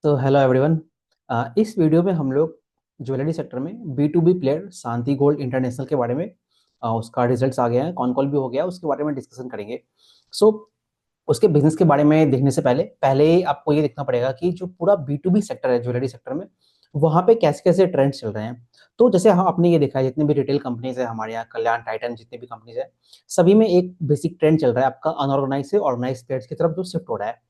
तो hello everyone. इस video में हम लोग ज्वेलरी सेक्टर में B to B player Shanti gold international के बारे में उसका रिजल्ट्स आ गया है, कॉन कॉल भी हो गया, उसके बारे में डिस्कशन करेंगे। सो उसके बिजनेस के बारे में देखने से पहले पहले आपको ये देखना पड़ेगा कि जो पूरा बी टू बी सेक्टर है ज्वेलरी सेक्टर में, वहाँ पे कैसे कैसे ट्रेंड्स चल रहे हैं। तो जैसे हम आपने ये देखा है, जितने भी रिटेल कंपनीज है हमारे यहाँ, कल्याण, टाइटन, जितने भी कंपनीज है, सभी में एक बेसिक ट्रेंड चल रहा है आपका अनऑर्गेनाइज से ऑर्गेनाइज प्लेयर्स की तरफ जो शिफ्ट हो रहा है।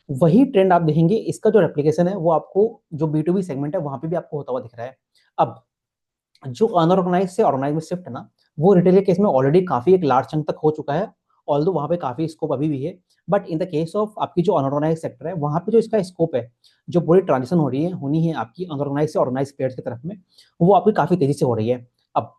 वही ट्रेंड आप देखेंगे, इसका जो रेप्लिकेशन है वो आपको जो बी टू बी सेगमेंट है वहां पे भी आपको होता हुआ दिख रहा है। अब जो अनऑर्गेनाइज से ऑर्गेनाइज में शिफ्ट है ना, वो रिटेल के केस में ऑलरेडी काफी एक लार्ज चंक तक हो चुका है। ऑल्दो वहां पे काफी स्कोप अभी भी है, but in the case of आपकी जो अनऑर्गेनाइज सेक्टर है, वहां पे जो इसका स्कोप है, जो पूरी ट्रांजिशन हो रही है होनी है आपकी अनऑर्गेनाइज से ऑर्गेनाइज प्लेयर्स की तरफ में, वो आपकी काफी तेजी से हो रही है। अब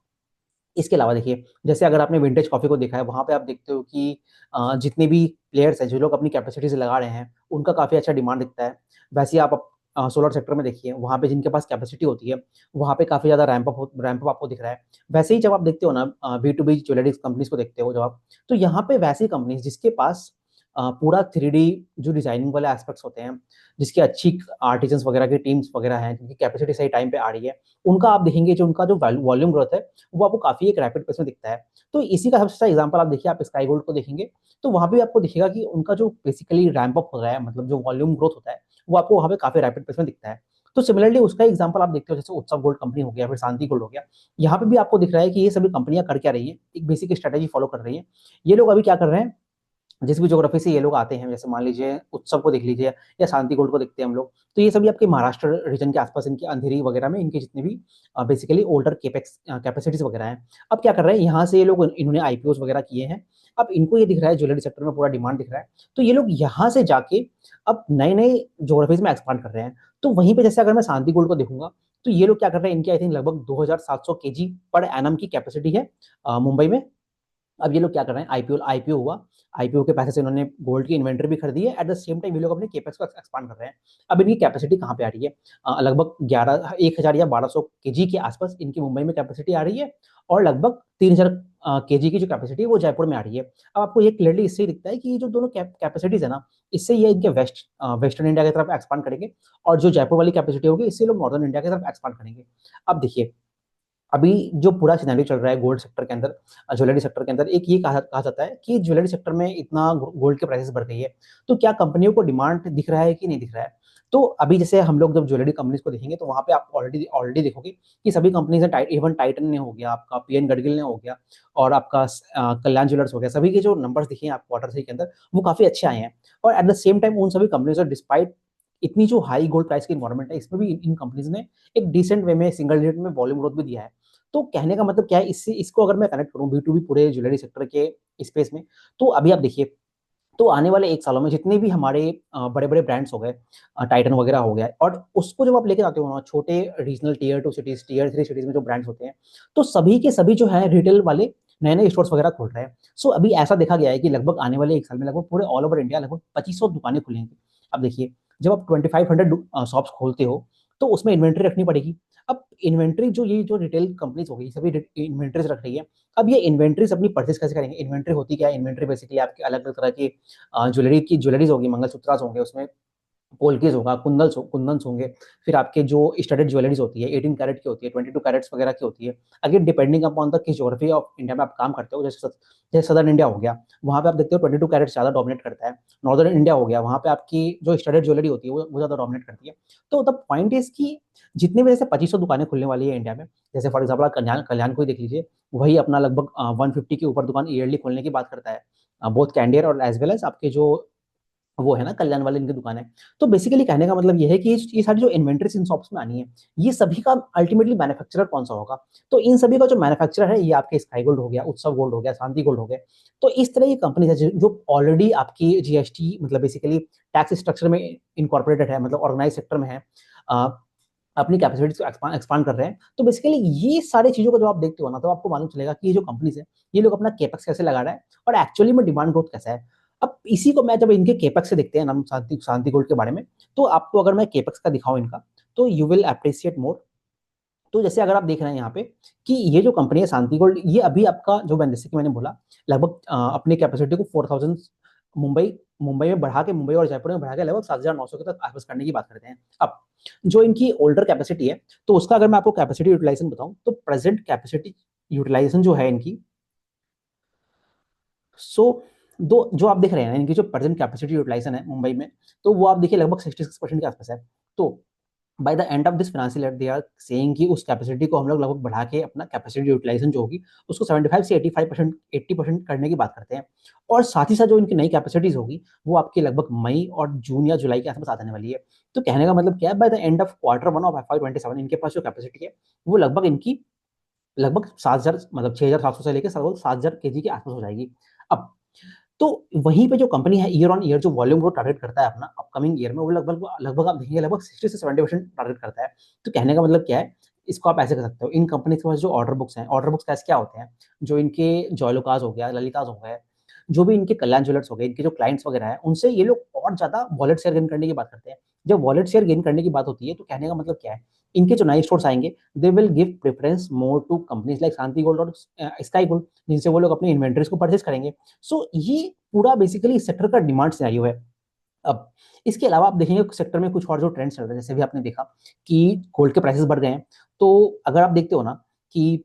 इसके अलावा देखिए, जैसे अगर आपने विंटेज कॉफी को देखा है, वहां पे आप देखते हो कि जितने भी प्लेयर्स हैं, जो लोग अपनी कैपेसिटी से लगा रहे हैं, उनका काफी अच्छा डिमांड दिखता है। वैसे ही आप सोलर सेक्टर में देखिए, वहां पे जिनके पास कैपेसिटी होती है, वहां पे काफी ज्यादा रैंप अप आपको दिख रहा है। वैसे ही जब आप देखते हो ना B to B jewellery companies को देखते हो जब आप, तो यहाँ पे वैसी कंपनीज जिसके पास पूरा 3D जो डिजाइनिंग वाले एस्पेक्ट्स होते हैं, जिसकी अच्छी आर्टिजन्स वगैरह की टीम्स वगैरह हैं, जिनकी कैपेसिटी सही टाइम पे आ रही है, उनका आप देखेंगे जो उनका जो वॉल्यूम ग्रोथ है, वो आपको काफी एक रैपिड पेस में दिखता है। तो इसी का सबसे अच्छा एग्जांपल आप देखिए, आप स्काई गोल्ड को देखेंगे, तो वहां पे भी आपको दिखेगा कि उनका जो बेसिकली रैंप अप हो रहा है, मतलब जो वॉल्यूम ग्रोथ होता है, वो आपको वहां पे काफी रैपिड पेस में दिखता है। तो सिमिलरली उसका एग्जांपल आप देखते हो, जैसे उत्सव गोल्ड कंपनी हो गया, फिर शांति गोल्ड हो गया। यहाँ पे भी आपको दिख रहा है कि ये सभी कंपनियां कर क्या रही है, एक बेसिक स्ट्रेटेजी फॉलो कर रही है। ये लोग अभी क्या कर रहे हैं, जिस भी ज्योग्राफी से ये लोग आते हैं, जैसे मान लीजिए उत्सव को देख लीजिए या शांति गोल्ड को देखते हैं हम लोग, तो ये सभी आपके महाराष्ट्र रीजन के आसपास, इनके अंधेरी वगैरह में इनके जितने भी बेसिकली ओल्डर केपेक्स कैपेसिटीज वगैरह हैं। अब क्या कर रहे हैं, यहाँ से ये लोग, इन्होंने आईपीओ वगैरह किए हैं। अब इनको ये दिख रहा है ज्वेलरी सेक्टर में पूरा डिमांड दिख रहा है, तो ये लोग यहाँ से जाके अब नए नए ज्योग्राफीज में एक्सपांड कर रहे हैं। तो वहीं पे जैसे अगर मैं शांति गोल्ड को देखूंगा, तो ये लोग क्या कर रहे हैं, इनकी आई थिंक लगभग 2700 केजी पर एनम की कैपेसिटी है मुंबई में। अब ये लोग क्या कर रहे हैं, आईपीओ आईपीओ हुआ, आईपीओ के पैसे से इन्होंने गोल्ड की इन्वेंटरी भी खरीदी है, एट द सेम टाइम ये लोग अपने केपेक्स को एक्सपांड कर रहे हैं। अब इनकी कैपेसिटी कहाँ पे आ रही है, लगभग 1000 या 1200 केजी के आसपास इनकी मुंबई में कैपेसिटी आ रही है, और लगभग 3000 केजी की जो कैपेसिटी है वो जयपुर में आ रही है। अब आपको ये क्लियरली इससे ही दिखता है कि ये जो दोनों कैपेसिटीज है ना, इससे ये इनके वेस्टर्न इंडिया की तरफ एक्सपांड करेंगे, और जो जयपुर वाली कैपेसिटी होगी, इससे लोग नॉर्दर्न इंडिया की तरफ एक्सपांड करेंगे। अब देखिए, अभी जो पूरा सिनेरियो चल रहा है गोल्ड सेक्टर के अंदर, ज्वेलरी सेक्टर के अंदर, एक ये कहा जाता है कि ज्वेलरी सेक्टर में इतना गोल्ड के प्राइसेस बढ़ गई है, तो क्या कंपनियों को डिमांड दिख रहा है कि नहीं दिख रहा है। तो अभी जैसे हम लोग जब ज्वेलरी कंपनीज को देखेंगे, तो वहां पे आप ऑलरेडी ऑलरेडी देखोगे कि सभी कंपनीज ने, इवन टाइटन ने हो गया, आपका पीएन गडगिल ने हो गया, और आपका कल्याण ज्वेलर्स हो गया, सभी के जो नंबर्स दिखे हैं आप क्वार्टर थ्री के अंदर, वो काफी अच्छे आए हैं। और एट द सेम टाइम उन सभी कंपनीज और डिस्पाइट इतनी जो हाई गोल्ड प्राइस की इन्वायरमेंट है, इसमें भी इन कंपनीज ने एक डिसेंट वे में सिंगल डिजिट में वॉल्यूम ग्रोथ भी दिया है। तो कहने का मतलब क्या है, इससे इसको अगर मैं कनेक्ट करूं बी टू बी पूरे ज्वेलरी सेक्टर के स्पेस में, तो अभी आप देखिए, तो आने वाले एक सालों में जितने भी हमारे बड़े बड़े ब्रांड्स हो गए, टाइटन वगैरह हो गया, और उसको जब आप लेके आते हो ना छोटे regional tier two cities, tier three cities में जो ब्रांड्स होते हैं, तो सभी के सभी जो है रिटेल वाले नए नए स्टोर्स वगैरह खोल रहे हैं। सो अभी ऐसा देखा गया है कि लगभग आने वाले एक साल में लगभग पूरे ऑल ओवर इंडिया लगभग 2500 दुकानें खुलेंगी। अब देखिए, जब आप 2500 शॉप्स खोलते हो, तो उसमें इन्वेंट्री रखनी पड़ेगी। अब इन्वेंट्री जो ये जो रिटेल कंपनीज हो गई, सभी इन्वेंट्रीज रख रही है। अब ये इन्वेंट्रीज अपनी परचेज कैसे करेंगे, इन्वेंट्री होती क्या है, इन्वेंट्री बेसिकली आपके अलग अलग तरह की ज्वेलरीज होगी, मंगलसूत्रास होंगे उसमें, पोल्कीज होगा, कुंदन्स होंगे, फिर आपके जो स्टडेड ज्वेलरीज होती है 18 कैरेट की होती है, 22 कैरेट्स वगैरह की होती है। अगेन डिपेंडिंग अपॉन द किस ज्योग्राफी ऑफ इंडिया में आप काम करते हो, जैसे सदर्न इंडिया हो गया, वहाँ पे आप देखते हो 22 कैरेट ज्यादा डोमिनेट करता है। नॉर्दर्न इंडिया हो गया, वहाँ पे आपकी जो स्टडेड ज्वेलरी होती है वो ज्यादा डोमिनेट करती है। तो द पॉइंट इज की जितने भी जैसे 2500 दुकानें खुलने वाली है इंडिया में, जैसे फॉर एग्जाम्पल कल्याण कल्याण को ही देख लीजिए, वही अपना लगभग 150 के ऊपर दुकान ईयरली खोलने की बात करता है, बोथ कैंडियर और एज वेल एज आपके जो वो है ना कल्याण वाले, इनकी दुकान है। तो बेसिकली कहने का मतलब ये है कि ये सारी जो इन्वेंट्रीज इन शॉप्स में आनी है, ये सभी का अल्टीमेटली मैन्युफैक्चरर कौन सा होगा, तो इन सभी का जो मैन्युफैक्चरर है, ये आपके स्काई गोल्ड हो गया, उत्सव गोल्ड हो गया, शांति गोल्ड हो गया। तो इस तरह की कंपनी है जो ऑलरेडी आपकी जीएसटी मतलब बेसिकली टैक्स स्ट्रक्चर में इनकॉर्पोरेटेड है, मतलब ऑर्गेनाइज सेक्टर में है, अपनी कैपेसिटीज को एक्सपांड कर रहे हैं। तो बेसिकली ये सारी चीजों को जब आप देखते हो ना, तो आपको मालूम चलेगा कि ये जो कंपनीज है, ये लोग अपना केपेक्स कैसे लगा रहा है, और एक्चुअली में डिमांड ग्रोथ कैसा है। अब इसी को मैं जब इनके केपेक्स से देखते हैं ना, शांति शांति गोल्ड के बारे में, तो आपको अगर मैं केपेक्स का दिखाऊं इनका, तो यू विल अप्रिशिएट मोर। तो जैसे अगर आप देख रहे हैं यहाँ पे कि ये जो कंपनी है शांति गोल्ड, ये अभी आपका जो जैसे कि मैंने बोला, लगभग अपनी कैपेसिटी को मुंबई मुंबई में बढ़ा के, मुंबई और जयपुर में बढ़ा के लगभग 7,900 के तक आसपास करने की बात करते हैं। अब जो इनकी ओल्डर कैपेसिटी है, तो उसका अगर मैं आपको कैपेसिटी यूटिलाइजेशन बताऊं, तो प्रेजेंट कैपेसिटी यूटिलाइजेशन जो है इनकी, सो दो जो आप देख रहे हैं इनकी जो प्रेजेंट कैपेसिटी यूटिलाइजेशन है मुंबई में, तो वो आप देखिए लगभग 66% के आसपास है। तो by the end of this financial year they are saying कि उस कैपेसिटी को हम लोग लगभग बढ़ा के अपना कैपेसिटी यूटिलाइजेशन जो होगी उसको 75 से 85%, 80% करने की बात करते हैं। और साथ ही साथ जो इनकी नई कैपेसिटीज होगी वो आपके लगभग मई और जून या जुलाई के आसपास आ जाने वाली है। तो कहने का मतलब क्या है, by the end of Q1 of FY 2027 इनके पास जो कैपेसिटी है वो लगभग इनकी लगभग 7,000, मतलब 6,700 से लेकर लगभग 7,000 केजी के आसपास हो जाएगी। अब तो वहीं पे जो कंपनी है ईयर ऑन ईयर जो वॉल्यूम ग्रोथ टारगेट करता है अपना अपकमिंग ईयर में, वो लगभग लगभग आप देखेंगे लगभग 60 से 70% टारगेट करता है। तो कहने का मतलब क्या है, इसको आप ऐसे कर सकते हो, इन कंपनी के पास जो ऑर्डर बुक्स हैं, ऑर्डर बुक्स कैसे क्या होते हैं, जो इनके जॉयलुकास हो गया, ललितास हो गए, जो भी इनके कल्याण ज्वेलर्स हो गए, इनके जो क्लाइंट्स वगैरह है, उनसे ये लोग और ज्यादा वॉलेट शेयर गेन करने की बात करते हैं। जब वॉलेट शेयर गेन करने की बात होती है तो कहने का मतलब क्या है, इनके जो नए स्टोर्स आएंगे they will give preference more to companies like Shanti gold और स्काई गोल्ड, जिनसे वो लोग अपनी इन्वेंटरीज को परचेज करेंगे। सो ये पूरा बेसिकली इस सेक्टर का डिमांड सिनेरियो है। अब इसके अलावा आप देखेंगे सेक्टर में कुछ और जो ट्रेंड्स चल रहे हैं, जैसे भी आपने देखा कि गोल्ड के प्राइसेस बढ़ गए हैं। तो अगर आप देखते हो ना कि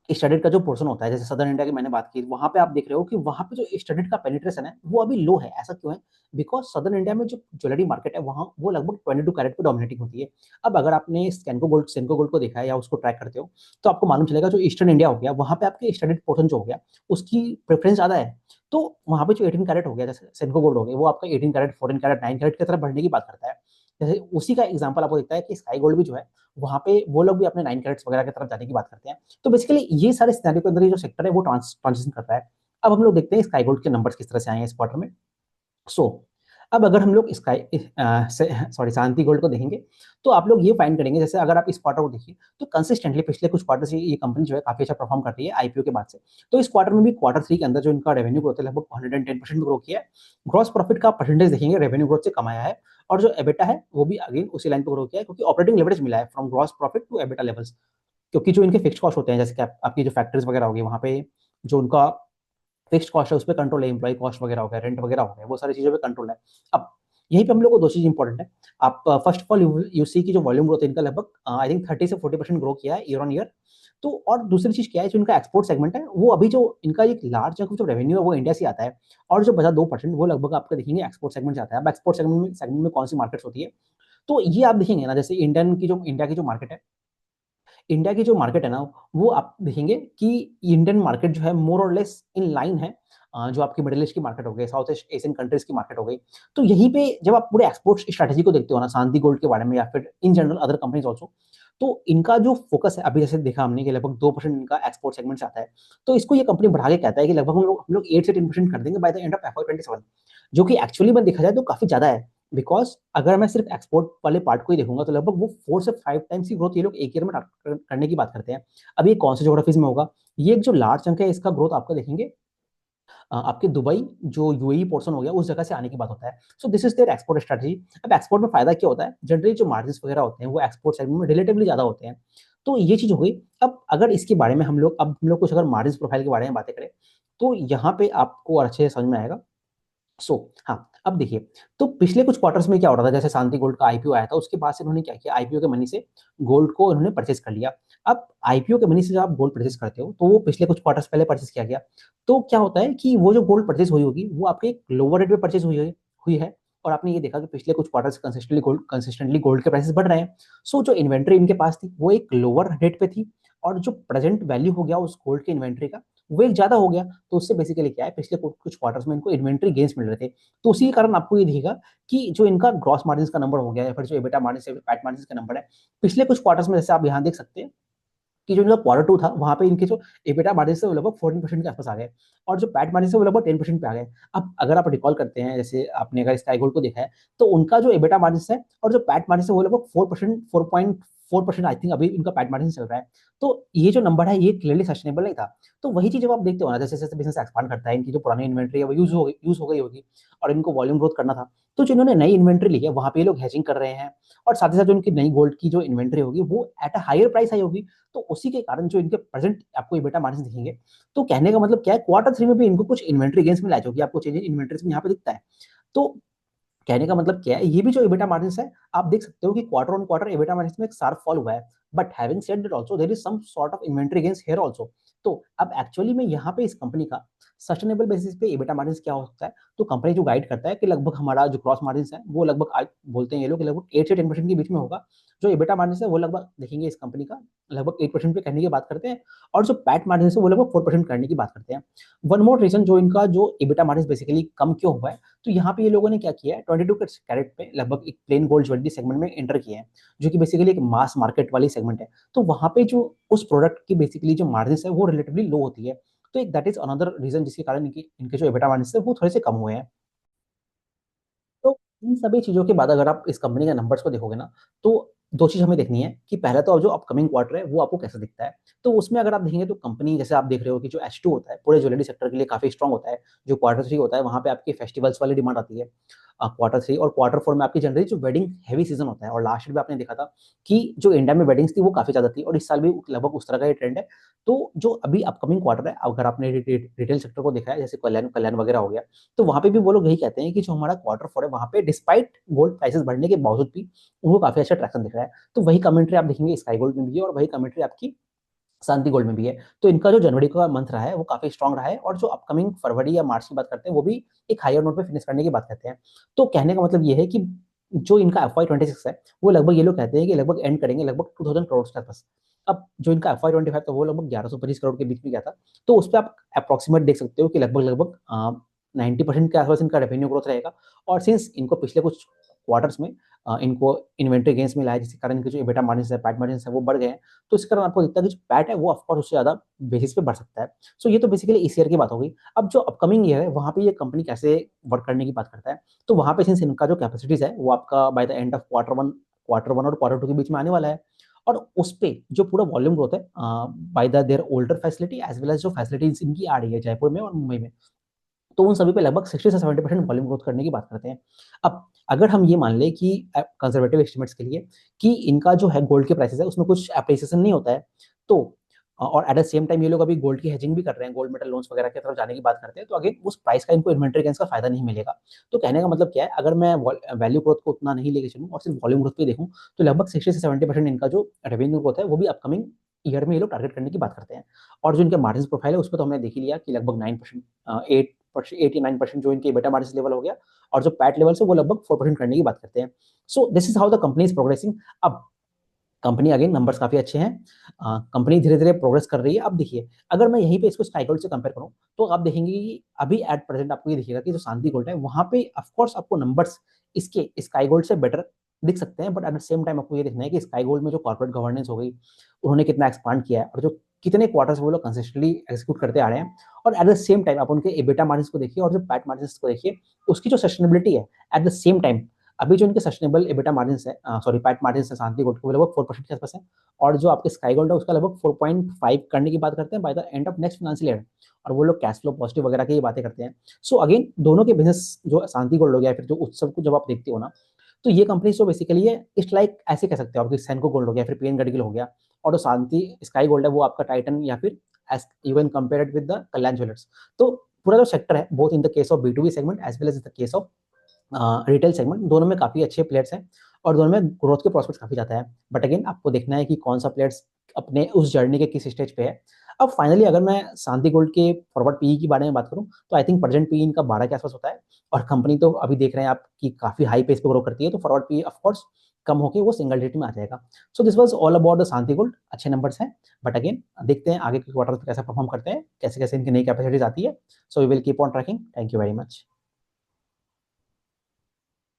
स्टडीड का जो पोर्शन होता है, जैसे सदर्न इंडिया की मैंने बात की, वहां पे आप देख रहे हो कि वहां पे जो स्टडीड का पेनिट्रेशन है वो अभी लो है। ऐसा क्यों है? बिकॉज सदर्न इंडिया में जो ज्वेलरी मार्केट है वहां वो लगभग 22 कैरेट पे डोमिनेटिंग होती है। अब अगर आपने सेनको गोल्ड को देखा है या उसको ट्रैक करते हो, तो आपको मालूम चलेगा जो ईस्टर्न इंडिया हो गया वहां पे आपके स्टडीड पोर्शन जो हो गया उसकी प्रेफरेंस ज्यादा है। तो वहां पे जो 18 कैरेट हो गया, जैसे सेनको गोल्ड हो गया, वो आपका 18 कैरेट, 14 कैरेट, 9 कैरेट की तरफ बढ़ने की बात करता है। जैसे उसी का एग्जाम्पल आपको दिखता है कि स्काई गोल्ड भी जो है वहां पे वो लोग भी अपने 9 कैरेट्स वगैरह की तरफ जाने की बात करते हैं। तो बेसिकली ये सारे सिनेरियो के अंदर ये जो सेक्टर है वो ट्रांजिशन कर रहा है। अब हम लोग देखते हैं स्काई गोल्ड के नंबर्स किस तरह से आए हैं इस क्वार्टर में। सो अब अगर हम लोग स्काई सॉरी शांति गोल्ड को देखेंगे, तो आप लोग ये फाइंड करेंगे, जैसे अगर आप इस क्वार्टर को देखिए तो कंसिस्टेंटली पिछले कुछ क्वार्टर से ये कंपनी जो है काफी अच्छा परफॉर्म कर रही है आईपीओ के बाद से। तो इस क्वार्टर में भी Q3 के अंदर जो इनका रेवेन्यू ग्रोथ है लगभग 110% ग्रो किया है। ग्रॉस प्रॉफिट का परसेंटेज देखेंगे रेवेन्यू ग्रोथ से कमाया है। और जो एबिटा है वो भी अगेन उसी लाइन पर ग्रो किया है, क्योंकि ऑपरेटिंग लेवरेज मिला है from gross profit to EBITDA levels. क्योंकि जो इनके फिक्स कॉस्ट होते हैं, जैसे कि आपकी जो फैक्ट्रीज वगैरह होगी वहाँ पे जो उनका फिक्स कॉस्ट है उस पर कंट्रोल है, एम्प्लॉय कॉस्ट वगैरह हो गया, रेंट वगैरह हो गया, वो सारी चीजों पे कंट्रोल है। अब यहीं पे हम लोग को दो चीज इंपॉर्टेंट है। आप first of all you see की जो वॉल्यूम ग्रोथ है इनका लगभग आई थिंक 30 से 40% ग्रो किया है ईयर ऑन ईयर। तो और दूसरी चीज क्या है, जो इनका एक्सपोर्ट सेगमेंट है वो अभी जो इनका एक लार्ज चंक जो रेवेन्यू है वो इंडिया से आता है। और जो बचा 2% वो लगभग आपका देखेंगे एक्सपोर्ट सेगमेंट से आता है। अब एक्सपोर्ट सेगमेंट में कौन सी मार्केट्स होती है, तो ये आप देखेंगे ना, जैसे इंडिया की जो मार्केट है, इंडिया की जो मार्केट है ना, वो आप देखेंगे कि इंडियन मार्केट जो है मोर और लेस इन लाइन है जो आपकी मिडिल ईस्ट की मार्केट हो गई, साउथ ईस्ट एशियन कंट्रीज की मार्केट हो गई। तो यहीं पे जब आप पूरे एक्सपोर्ट स्ट्रेटेजी को देखते हो ना, शांति गोल्ड के बारे में या फिर in general other companies also, तो इनका जो फोकस है अभी जैसे देखा हमने कि लगभग 2% इनका एक्सपोर्ट सेगमेंट से आता है। तो इसको ये कंपनी बढ़ा के कहता है कि लगभग हम लोग 8 से 10% कर देंगे bye the end of FY 2027, जो कि एक्चुअली में देखा जाए तो काफी ज्यादा है। बिकॉज अगर मैं सिर्फ एक्सपोर्ट वाले पार्ट को ही देखूंगा तो लगभग वो 4 से 5 टाइम्स की ग्रोथ ये लोग एक ईयर में करने की बात करते हैं। अब ये कौन से ज्योग्राफीज में होगा, ये एक जो लार्ज चंक है इसका ग्रोथ आपका देखेंगे आपके दुबई जो यूएई पोर्शन हो गया उस जगह से आने की बात होता है। So this is their export strategy. अब एक्सपोर्ट में फायदा क्या होता है, जनरली जो मार्जिन वगैरह होते हैं वो एक्सपोर्ट सेगमेंट में रिलेटिवली ज्यादा होते हैं। तो ये चीज हो गई। अब अगर इसके बारे में हम लोग कुछ अगर मार्जिन प्रोफाइल के बारे में बातें करें, तो यहाँ पे आपको अच्छे से समझ में आएगा। हाँ, अब देखिए, तो पिछले कुछ क्वार्टर्स में क्या हो रहा था, जैसे शांति गोल्ड का आईपीओ आया था उसके बाद से इन्होंने क्या किया, आईपीओ के मनी से गोल्ड को इन्होंने परचेज कर लिया। अब आईपीओ के मनी से जब आप गोल्ड परचेज करते हो तो वो पिछले कुछ क्वार्टर्स पहले परचेज किया गया। तो क्या होता है कि वो जो गोल्ड परचेज हुई होगी वो आपके एक लोअर रेट पे परचेज हुई है। और आपने ये देखा कि पिछले कुछ क्वार्टर से कंसिस्टेंटली गोल्ड के प्राइसेस बढ़ रहे हैं। सो जो इन्वेंट्री इनके पास थी वो एक लोअर रेट पे थी, और जो प्रेजेंट वैल्यू हो गया उस गोल्ड के इन्वेंट्री का वो एक ज्यादा हो गया। तो उससे बेसिकली क्या है, पिछले कुछ क्वार्टर्स में इनको इन्वेंट्री गेन्स मिल रहे थे। तो उसी के कारण आपको ये दिखेगा कि जो इनका ग्रॉस मार्जिन का नंबर हो गया या फिर जो एबिटा मार्जिन से पैट मार्जिन का नंबर है, पिछले कुछ क्वार्टर्स में जैसे आप यहाँ देख सकते हैं कि जो इनका Q2 था वहां पे इनके जो एबिटा मार्जिन से वो लगभग 14% के आसपास आ गए, और जो पैट मार्जिन से वो लगभग 10% पे आ गए। अब अगर आप रिकॉल करते हैं, जैसे आपने अगर स्काई गोल्ड को देखा है, तो उनका जो एबिटा मार्जिन है और जो पैट मार्जिन है वो लगभग 4%, 4% आई थिंक अभी इनका पैट मार्जिन चल रहा है। तो ये जो नंबर है ये क्लियरली सस्टेनेबल नहीं था। तो वही चीज जब आप देखते हो ना, जैसे जैसे बिजनेस एक्सपांड करता है, इनकी जो पुरानी इन्वेंट्री है वो यूज हो गई होगी और इनको वॉल्यूम ग्रोथ करना था। तो जो इन्होंने नई इन्वेंट्री ली है वहां पे ये लोग हेजिंग कर रहे हैं, और साथ ही साथ जो इनकी नई गोल्ड की जो इन्वेंट्री होगी वो एट अ हायर प्राइस आई होगी। तो उसी के कारण जो इनके प्रेजेंट आपको EBITDA मार्जिन दिखेंगे। तो कहने का मतलब क्या है, Q3 में भी इनको कुछ इन्वेंट्री गेन्स मिला है, जो कि आपको चेंज इन इन्वेंट्रीज में यहाँ पे दिखता है। तो कहने का मतलब क्या है, ये भी जो EBITDA मार्जिन है आप देख सकते हो कि quarter on quarter EBITDA margin में एक शार्प फॉल हुआ है। But having said that also there is some sort of inventory gains here also. तो अब एक्चुअली में यहाँ पे इस कंपनी का सस्टेनेबल बेसिस पे EBITDA मार्जिन क्या हो सकता है, तो कंपनी जो गाइड करता है कि लगभग हमारा जो क्रॉस मार्जिन है वो लगभग आज बोलते हैं ये लोग लगभग 8 से 10% के बीच में होगा। जो EBITDA मार्जिन है वो लगभग देखेंगे इस कंपनी का लगभग 8% पे करने की बात करते हैं, और जो पैट मार्जिन है वो लगभग 4% करने की बात करते हैं। वन मोर रीजन जो इनका जो EBITDA मार्जिन बेसिकली कम क्यों हुआ है, तो यहाँ पे ये लोगों ने क्या किया है, 22 कैरेट पे लगभग एक प्लेन गोल्ड ज्वेलरी सेगमेंट में एंटर किया है, जो कि बेसिकली एक मास मार्केट वाली सेगमेंट है। तो वहां पे जो उस प्रोडक्ट की बेसिकली जो मार्जिन है वो रिलेटिवली लो होती है। तो एक दैट इज अनदर रीजन जिसके कारण इनके जो EBITDA मार्जिन है वो थोड़े से कम हुए हैं। तो इन सभी चीज़ों के बाद अगर आप इस कंपनी के नंबर्स को देखोगे ना, तो 2 चीज़ हमें देखनी है कि पहला तो जो अपकमिंग क्वार्टर है, वो आपको कैसा दिखता है। तो उसमें अगर आप देखेंगे तो कंपनी जैसे आप देख रहे हो कि जो H2 होता है, पूरे ज्वेलरी सेक्टर के लिए काफ़ी स्ट्रांग होता है। जो Q3 होता है, वहाँ पे आपकी फेस्टिवल्स वाली डिमांड आती है। Q3 और Q4 में आपकी जनरली जो वेडिंग हेवी सीज़न होता है, और लास्ट ईयर भी आपने देखा था कि जो इंडिया में वेडिंग्स थी वो काफ़ी ज़्यादा थी, और इस साल भी लगभग उस तरह का ही ट्रेंड है। तो जो अभी अपकमिंग क्वार्टर है, अगर आपने रिटेल सेक्टर को देखा है, जैसे कल्याण कल्याण वगैरह हो गया, तो वहाँ पे भी वो लोग यही कहते हैं कि जो हमारा Q4 है, वहाँ पे डिस्पाइट गोल्ड प्राइसेस बढ़ने के बावजूद भी उनको काफ़ी अच्छा ट्रैक्शन दिख रहा है। तो वही कमेंट्री आप देखेंगे स्काई गोल्ड में भी है, और वही कमेंट्री आपकी शांति गोल्ड में भी है। तो इनका जो जनवरी का मंथ रहा है वो काफ़ी स्ट्रांग रहा है, और जो अपकमिंग फरवरी या मार्च की बात करते हैं वो भी एक हायर नोट पे फिनिश करने की बात करते हैं। तो कहने का मतलब ये है कि जो इनका FY26 है, वो लगभग ये लोग कहते हैं कि लगभग एंड करेंगे लगभग 2000 करोड़ के आसपास। अब जो इनका FY25 था वो लगभग 1125 करोड़ के बीच में गया था। तो उस पे आप अप्रॉक्सीमेट देख सकते हो कि लगभग लगभग 90% के आसपास इनका रेवेन्यू ग्रोथ रहेगा। और सिंस इनको पिछले कुछ क्वार्टर्स में इनको इन्वेंट्री गेन्स मिला है, जिसके कारण इनके जो EBITDA मार्जिन है, पैट मार्जिन है, वो बढ़ गए हैं। तो इसके कारण आपको दिखता है कि जो पैट है वो ऑफकोर्स उससे ज़्यादा बेसिस पे बढ़ सकता है। सो ये तो बेसिकली इस ईयर की बात हो गई। अब जो अपकमिंग ईयर है वहाँ पे ये कंपनी कैसे वर्क करने की बात करता है, तो वहाँ पे सिंस इनका जो कैपेसिटीज है वो आपका bye the end of quarter one और Q2 के बीच में आने वाला है। और उस पे जो पूरा वॉल्यूम ग्रोथ है by the their older facility as well as जो फैसिलिटीज इनकी आ रही है जयपुर में और मुंबई में, तो उन सभी पे लगभग 60 से 70% वॉल्यूम ग्रोथ करने की बात करते हैं। अब अगर हम ये मान लें कि कंजर्वेटिव एस्टिमेट्स के लिए कि इनका जो है गोल्ड के प्राइसेस है उसमें कुछ एप्रिसिएशन नहीं होता है, तो और एट द सेम टाइम ये लोग अभी गोल्ड की हेजिंग भी कर रहे हैं, गोल्ड मेटल लोन्स वगैरह की तरफ जाने की बात करते हैं, तो अगेन उस प्राइस का इनको इन्वेंटरी गेन्स का फायदा नहीं मिलेगा। तो कहने का मतलब क्या है, अगर मैं वैल्यू ग्रोथ को उतना नहीं लेके चलूँ और सिर्फ वॉल्यूम ग्रोथ पे देखूँ, तो लगभग 60 से 70% इनका जो रेवेन्यू ग्रोथ है वो भी अपकमिंग ईयर में ये लोग टारगेट करने की बात करते हैं। और जो इनके मार्जिन प्रोफाइल है उस पर तो हमने देख ही लिया कि लगभग 9%, 89% जो इनके बेटा मार्जिन लेवल हो गया, और जो पैट लेवल से वो लगभग 4% करने की बात करते हैं। सो this is how the company is progressing. अब कंपनी अगेन नंबर्स काफी अच्छे हैं, कंपनी धीरे धीरे प्रोग्रेस कर रही है। अब देखिए, अगर मैं यहीं पे इसको स्काई गोल्ड से कंपेयर करूं, तो आप देखेंगे कि अभी एट प्रेजेंट आपको ये दिखेगा कि जो शांति गोल्ड है वहां पे ऑफकोर्स आपको नंबर्स इसके स्काई गोल्ड से बेटर दिख सकते हैं, but at the same time आपको ये देखना है कि स्काई गोल्ड में जो कॉर्पोरेट गवर्नेंस हो गई, उन्होंने कितना एक्सपांड किया है, और जो कितने क्वार्टर्स वो लोग कंसिस्टेंटली एग्जीक्यूट करते आ रहे हैं। और एट द सेम टाइम आप उनके एबिटा मार्जिन को देखिए और जो पैट मार्जिन को देखिए, उसकी जो सस्टेनेबिलिटी है एट द सेम टाइम। अभी जो इनके सस्टेनेबल एबिटा मार्जिन है, सॉरी पैट मार्जिन है शांति गोल्ड के, वो लगभग 4% के आसपास है, और जो आपके स्काई गोल्ड है उसका लगभग 4.5 करने की बात करते हैं bye the end of next financial year, और वो लोग कैश फ्लो पॉजिटिव वगैरह की बातें करते हैं। सो अगेन दोनों के बिजनेस, जो शांति गोल्ड हो गया फिर जो उत्सव को जब आप देखते हो ना, तो ये कंपनी जो बेसिकली है इट्स लाइक ऐसे कह सकते हो आपकी सैनको गोल्ड हो गया, फिर पीएन गडगिल हो गया, और जो शांति स्काई गोल्ड है वो आपका टाइटन, या फिर you can compare it with the Kalyan jewellers. तो पूरा जो सेक्टर है both in the case of B2B segment as well as in the case of retail segment, दोनों में काफी अच्छे प्लेयर्स हैं, और दोनों में ग्रोथ के प्रोस्पेक्ट काफी ज्यादा है। बट अगेन आपको देखना है कि कौन सा प्लेयर्स अपने उस जर्नी के किस स्टेज पे है। अब फाइनली अगर मैं शांति गोल्ड के फॉरवर्ड पीई की बारे में बात करूं, तो आई थिंक प्रेजेंट पीई इनका 12 के आसपास होता है, और कंपनी तो अभी देख रहे हैं आप कि काफी हाई पेस पे ग्रो करती है, तो फॉरवर्ड पीई ऑफ कोर्स कम होकर वो सिंगल डिजिट में आ जाएगा। So this was all about the Shanti gold, अच्छे नंबर्स हैं, बट अगेन देखते हैं आगे के क्वार्टर में कैसा परफॉर्म करते हैं, कैसे कैसे इनकी नई कैपेसिटीज आती है। So we will keep on tracking. Thank you very much.